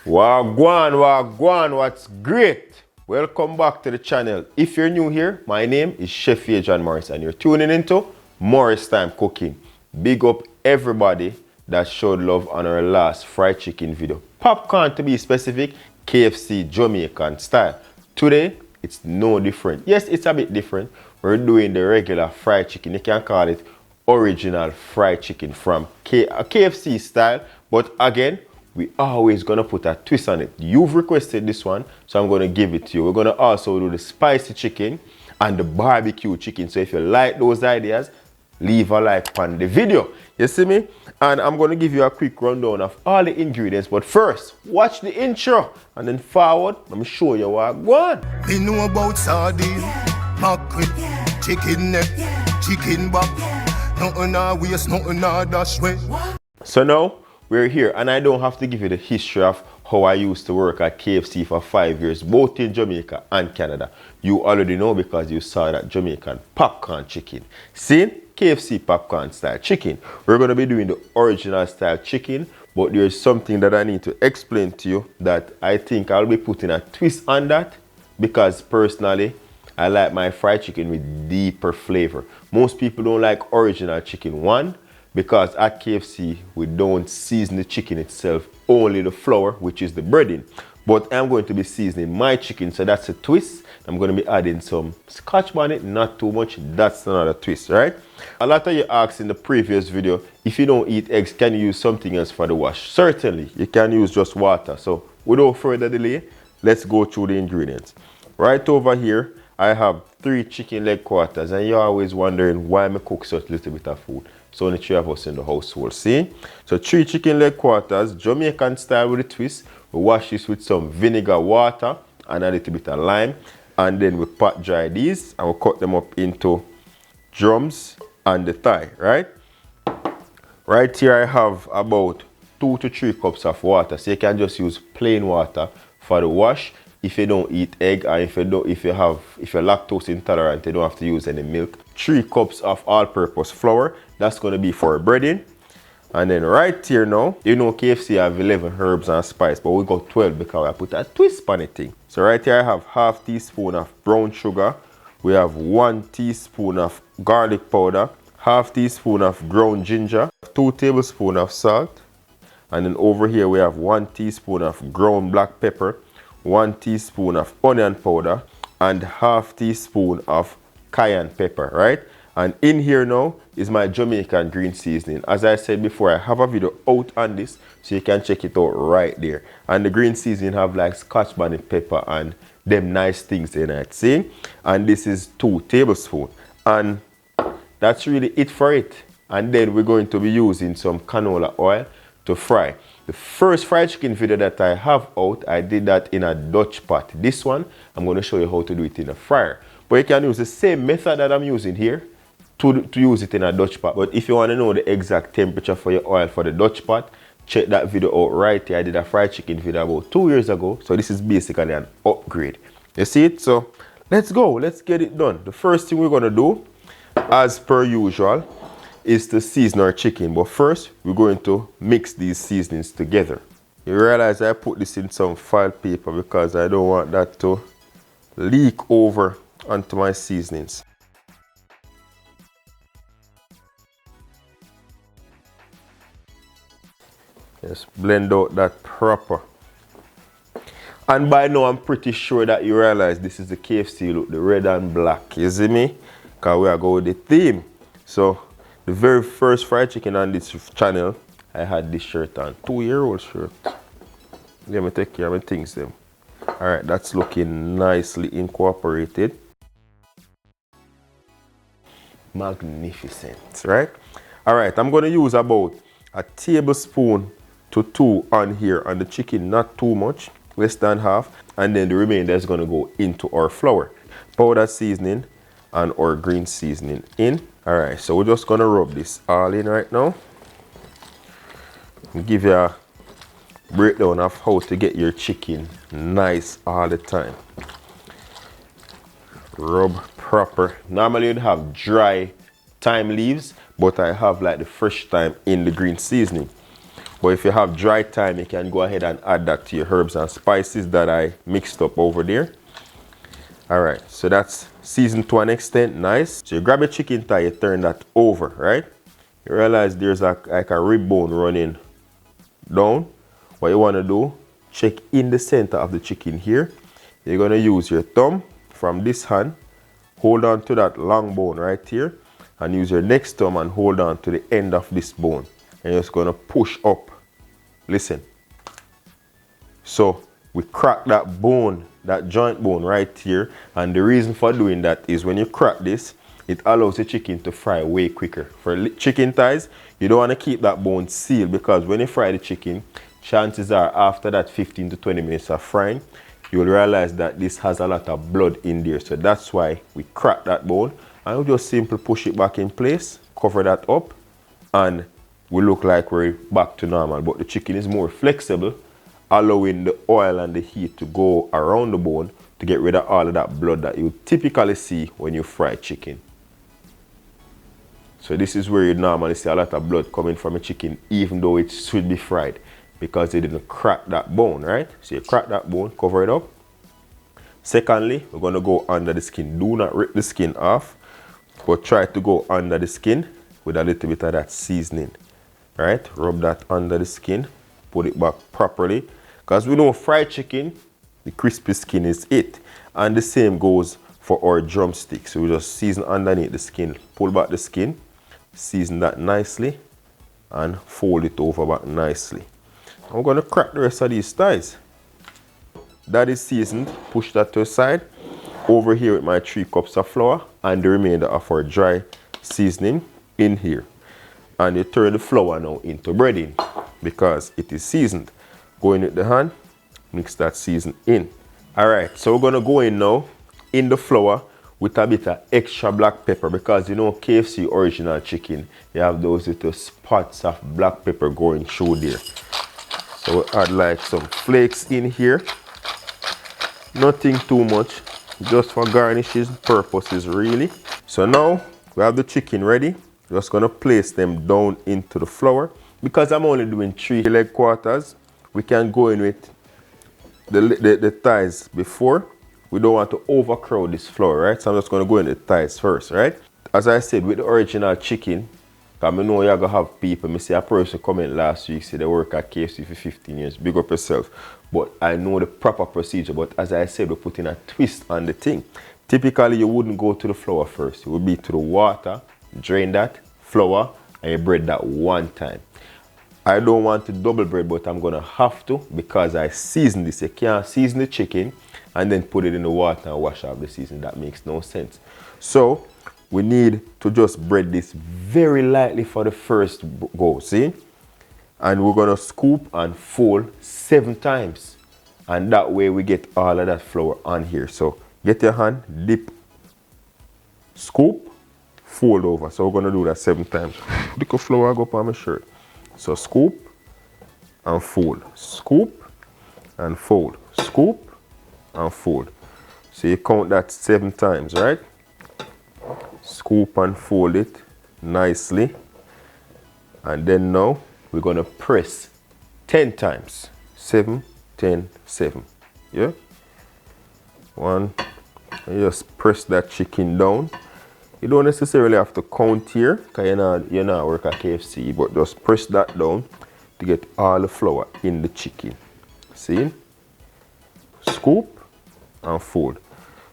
Wagwan, what's great? Welcome back to the channel. If you're new here, my name is Chef Adrian Morris and you're tuning into Morris Time Cooking. Big up everybody that showed love on our last fried chicken video. Popcorn to be specific, KFC Jamaican style. Today, it's no different. Yes, it's a bit different. We're doing the regular fried chicken. You can call it original fried chicken from KFC style. But again, we always gonna put a twist on it. You've requested this one, so I'm gonna give it to you. We're gonna also do the spicy chicken and the barbecue chicken. So if you like those ideas, leave a like on the video. You see me? And I'm gonna give you a quick rundown of all the ingredients. But first, watch the intro and then forward, let me show you what I want. We know about sardine, mackerel, chicken neck, chicken back. Nothing I waste, nothing I dash way. So now we're here, and I don't have to give you the history of how I used to work at KFC for 5 years, both in Jamaica and Canada. You already know because you saw that Jamaican popcorn chicken. See? KFC popcorn style chicken. We're going to be doing the original style chicken, but there's something that I need to explain to you that I think I'll be putting a twist on that, because personally, I like my fried chicken with deeper flavor. Most people don't like original chicken. One, because at KFC, we don't season the chicken itself, only the flour, which is the breading. But I'm going to be seasoning my chicken, so that's a twist. I'm going to be adding some scotch bonnet, not too much. That's another twist, right? A lot of you asked in the previous video, if you don't eat eggs, can you use something else for the wash? Certainly, you can use just water. So without further delay, let's go through the ingredients. Right over here, I have 3 chicken leg quarters, and you're always wondering why I cook such little bit of food. So only 3 of us in the household, see? So 3 chicken leg quarters, Jamaican style with a twist. We wash this with some vinegar, water, and a little bit of lime. And then we pot dry these, and we cut them up into drums and the thigh, right? Right here I have about 2 to 3 cups of water. So you can just use plain water for the wash. If you don't eat egg, or if you're lactose intolerant, you don't have to use any milk. 3 cups of all-purpose flour. That's going to be for breading. And then right here now, you know KFC have 11 herbs and spice, but we got 12 because I put a twist on it thing. So right here I have ½ teaspoon of brown sugar. We have 1 teaspoon of garlic powder, ½ teaspoon of ground ginger, 2 tablespoons of salt. And then over here we have 1 teaspoon of ground black pepper, 1 teaspoon of onion powder, and ½ teaspoon of cayenne pepper, right? And in here now is my Jamaican green seasoning. As I said before, I have a video out on this, so you can check it out right there. And the green seasoning have like scotch bonnet pepper and them nice things in it, see? And this is 2 tablespoons. And that's really it for it. And then we're going to be using some canola oil to fry. The first fried chicken video that I have out, I did that in a Dutch pot. This one, I'm going to show you how to do it in a fryer. But you can use the same method that I'm using here to use it in a Dutch pot. But if you want to know the exact temperature for your oil for the Dutch pot, check that video out right here. I did a fried chicken video about 2 years ago. So this is basically an upgrade. You see it? So let's go. Let's get it done. The first thing we're going to do, as per usual, is to season our chicken. But first, we're going to mix these seasonings together. You realize I put this in some file paper because I don't want that to leak over onto my seasonings. Just blend out that proper. And by now, I'm pretty sure that you realize this is the KFC look, the red and black. You see me? Because we are going with the theme. So, the very first fried chicken on this channel, I had this shirt on. 2-year-old shirt. Let me take care of my things then. Alright, that's looking nicely incorporated. Magnificent, right? Alright, I'm going to use about a tablespoon to 2 on here on the chicken, not too much, less than half. And then the remainder is going to go into our flour, powder seasoning, and our green seasoning in. Alright, so we're just going to rub this all in right now. I'll give you a breakdown of how to get your chicken nice all the time. Rub proper. Normally you'd have dry thyme leaves, but I have like the fresh thyme in the green seasoning. But if you have dry thyme, you can go ahead and add that to your herbs and spices that I mixed up over there. All right, so that's seasoned to an extent, nice. So you grab your chicken thigh, you turn that over, right? You realize there's like a rib bone running down. What you want to do, check in the center of the chicken here. You're going to use your thumb from this hand, hold on to that long bone right here, and use your next thumb and hold on to the end of this bone. And you're just going to push up. Listen. So we crack that bone, that joint bone right here. And the reason for doing that is when you crack this, it allows the chicken to fry way quicker. For chicken thighs, you don't want to keep that bone sealed because when you fry the chicken, chances are after that 15 to 20 minutes of frying, you'll realize that this has a lot of blood in there. So that's why we crack that bone and we just simply push it back in place, cover that up, and we look like we're back to normal. But the chicken is more flexible, allowing the oil and the heat to go around the bone to get rid of all of that blood that you typically see when you fry chicken. So this is where you normally see a lot of blood coming from a chicken, even though it should be fried, because they didn't crack that bone, right? So you crack that bone, cover it up. Secondly, we're going to go under the skin. Do not rip the skin off, but try to go under the skin with a little bit of that seasoning, right? Rub that under the skin, put it back properly, because we know fried chicken, the crispy skin is it. And the same goes for our drumstick. So we just season underneath the skin, pull back the skin, season that nicely, and fold it over back nicely. I'm going to crack the rest of these thighs. That is seasoned. Push that to the side. Over here with my 3 cups of flour and the remainder of our dry seasoning in here. And you turn the flour now into breading because it is seasoned. Go in with the hand, mix that season in. Alright, so we're going to go in now in the flour with a bit of extra black pepper because you know KFC original chicken, you have those little spots of black pepper going through there. So we'll add like some flakes in here. Nothing too much, just for garnishes purposes really. So now we have the chicken ready. Just gonna place them down into the flour. Because I'm only doing 3 leg quarters, we can go in with the thighs before. We don't want to overcrowd this flour, right? So I'm just gonna go in the thighs first, right? As I said, with the original chicken, because I know you're going to have people, I see a person comment last week, say they work at KFC for 15 years, big up yourself. But I know the proper procedure, but as I said, we're putting a twist on the thing. Typically, you wouldn't go to the flour first. You would be to the water, drain that, flour, and you bread that one time. I don't want to double bread, but I'm going to have to because I season this. You can't season the chicken and then put it in the water and wash off the seasoning. That makes no sense. So, we need to just bread this very lightly for the first go, see? And we're gonna scoop and fold 7 times. And that way we get all of that flour on here. So get your hand, dip, scoop, fold over. So we're gonna do that 7 times. Look at flour go up on my shirt. So scoop and fold, scoop and fold, scoop and fold. So you count that 7 times, right? Scoop and fold it nicely, and then now we're going to press 10 times. 7, 10, 7. Yeah? 1. And just press that chicken down. You don't necessarily have to count here because you're not work at KFC, but just press that down to get all the flour in the chicken. See? Scoop and fold.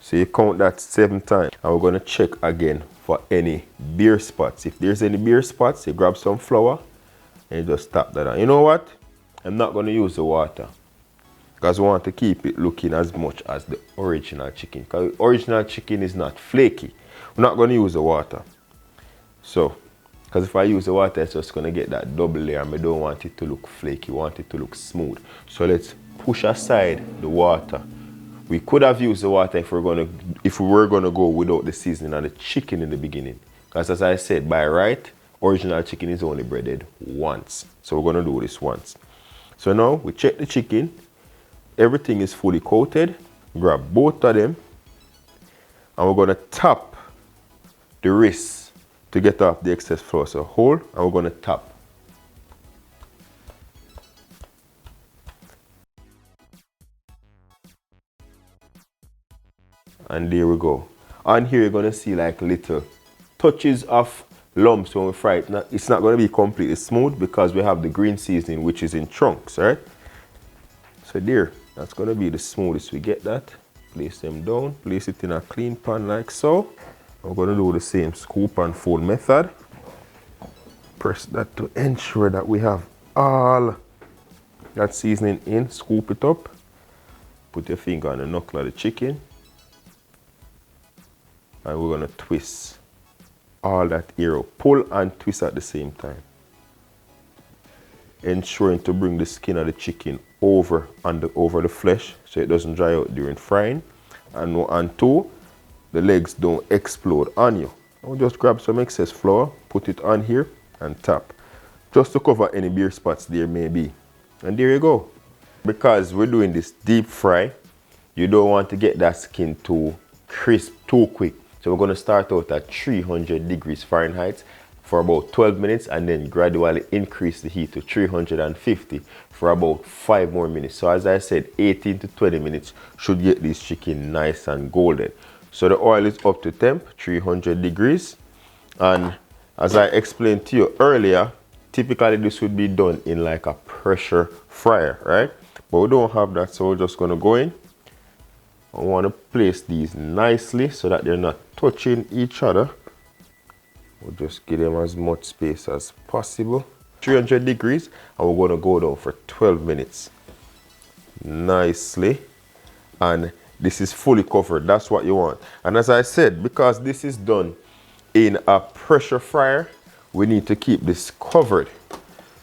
So you count that 7 times, and we're going to check again for any bare spots. If there's any bare spots, you grab some flour and you just tap that on. You know what? I'm not going to use the water because we want to keep it looking as much as the original chicken. Because the original chicken is not flaky. We're not going to use the water. So, because if I use the water, it's just going to get that double layer. And I don't want it to look flaky. I want it to look smooth. So let's push aside the water. We could have used the water if we were gonna go without the seasoning and the chicken in the beginning. Because as I said, by right, original chicken is only breaded once. So we're gonna do this once. So now we check the chicken. Everything is fully coated. Grab both of them. And we're gonna tap the wrist to get off the excess flour. So hold, and we're gonna tap. And there we go. On here you're gonna see like little touches of lumps when we fry it. It's not gonna be completely smooth because we have the green seasoning which is in chunks, right? So there, that's gonna be the smoothest we get that. Place them down, place it in a clean pan like so. I'm gonna do the same scoop and fold method. Press that to ensure that we have all that seasoning in. Scoop it up. Put your finger on the knuckle of the chicken. And we're gonna twist all that air out. Pull and twist at the same time. Ensuring to bring the skin of the chicken over the flesh so it doesn't dry out during frying. And two, the legs don't explode on you. I'll just grab some excess flour, put it on here and tap. Just to cover any bare spots there may be. And there you go. Because we're doing this deep fry, you don't want to get that skin too crisp too quick. So we're going to start out at 300 degrees Fahrenheit for about 12 minutes and then gradually increase the heat to 350 for about 5 more minutes. So as I said, 18 to 20 minutes should get this chicken nice and golden. So the oil is up to temp, 300 degrees. And as I explained to you earlier, typically this would be done in like a pressure fryer, right? But we don't have that, so we're just going to go in. I want to place these nicely so that they're not touching each other. We'll just give them as much space as possible. 300 degrees, and we're going to go down for 12 minutes. Nicely. And this is fully covered. That's what you want. And as I said, because this is done in a pressure fryer, we need to keep this covered.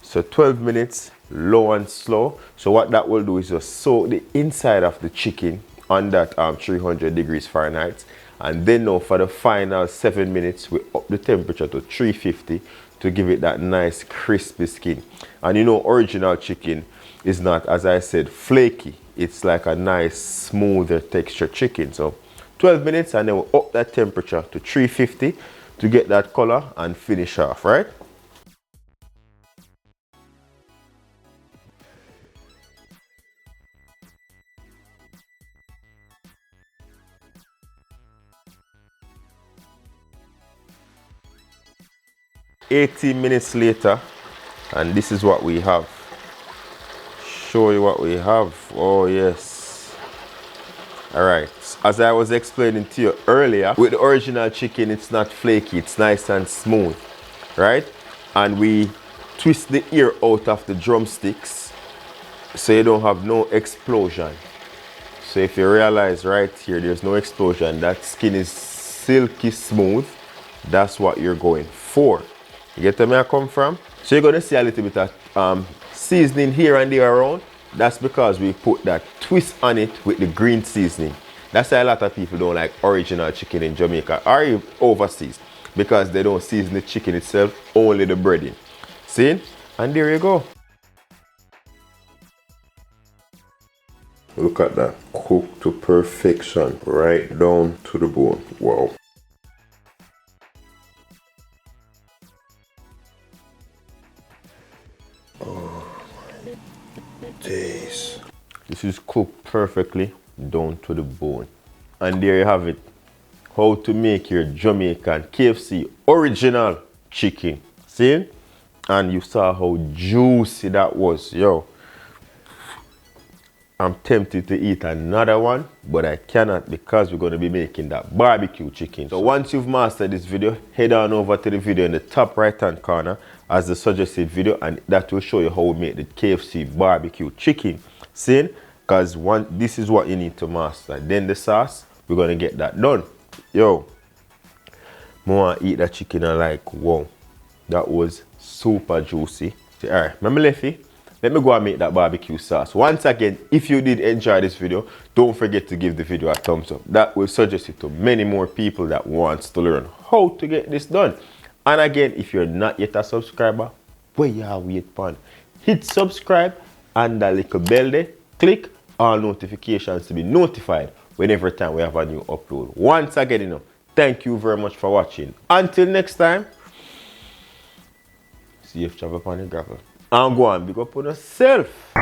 So 12 minutes, low and slow. So what that will do is just soak the inside of the chicken on that 300 degrees Fahrenheit. And then now for the final 7 minutes, we up the temperature to 350 to give it that nice crispy skin. And you know, original chicken is not, as I said, flaky. It's like a nice smoother texture chicken. So 12 minutes and then we'll up that temperature to 350 to get that color and finish off, right? "18 minutes later, and this is what we have. Show you what we have. Oh yes. All right, as I was explaining to you earlier, with the original chicken, it's not flaky, it's nice and smooth, right? And we twist the ear out of the drumsticks so you don't have no explosion. So if you realize right here, there's no explosion, that skin is silky smooth. That's what you're going for. You get where I come from? So you're going to see a little bit of seasoning here and there around. That's because we put that twist on it with the green seasoning. That's why a lot of people don't like original chicken in Jamaica or overseas, because they don't season the chicken itself, only the breading. See? And there you go. Look at that, cooked to perfection, right down to the bone. Wow. Days. This is cooked perfectly down to the bone. And there you have it. How to make your Jamaican KFC original chicken. See? And you saw how juicy that was. Yo. I'm tempted to eat another one, but I cannot because we're going to be making that barbecue chicken. So once you've mastered this video, head on over to the video in the top right hand corner as the suggested video, and that will show you how we make the KFC barbecue chicken. See? Because this is what you need to master. Then the sauce, we're going to get that done. Yo, I want to eat that chicken and like, wow, that was super juicy. All right, remember Leffy? Let me go and make that barbecue sauce. Once again, if you did enjoy this video, don't forget to give the video a thumbs up. That will suggest it to many more people that wants to learn how to get this done. And again, if you're not yet a subscriber, where you are wait for? Hit subscribe and that little bell there. Click all notifications to be notified whenever time we have a new upload. Once again, thank you very much for watching. Until next time, see you travel upon the gravel. I'm going to big up on yourself.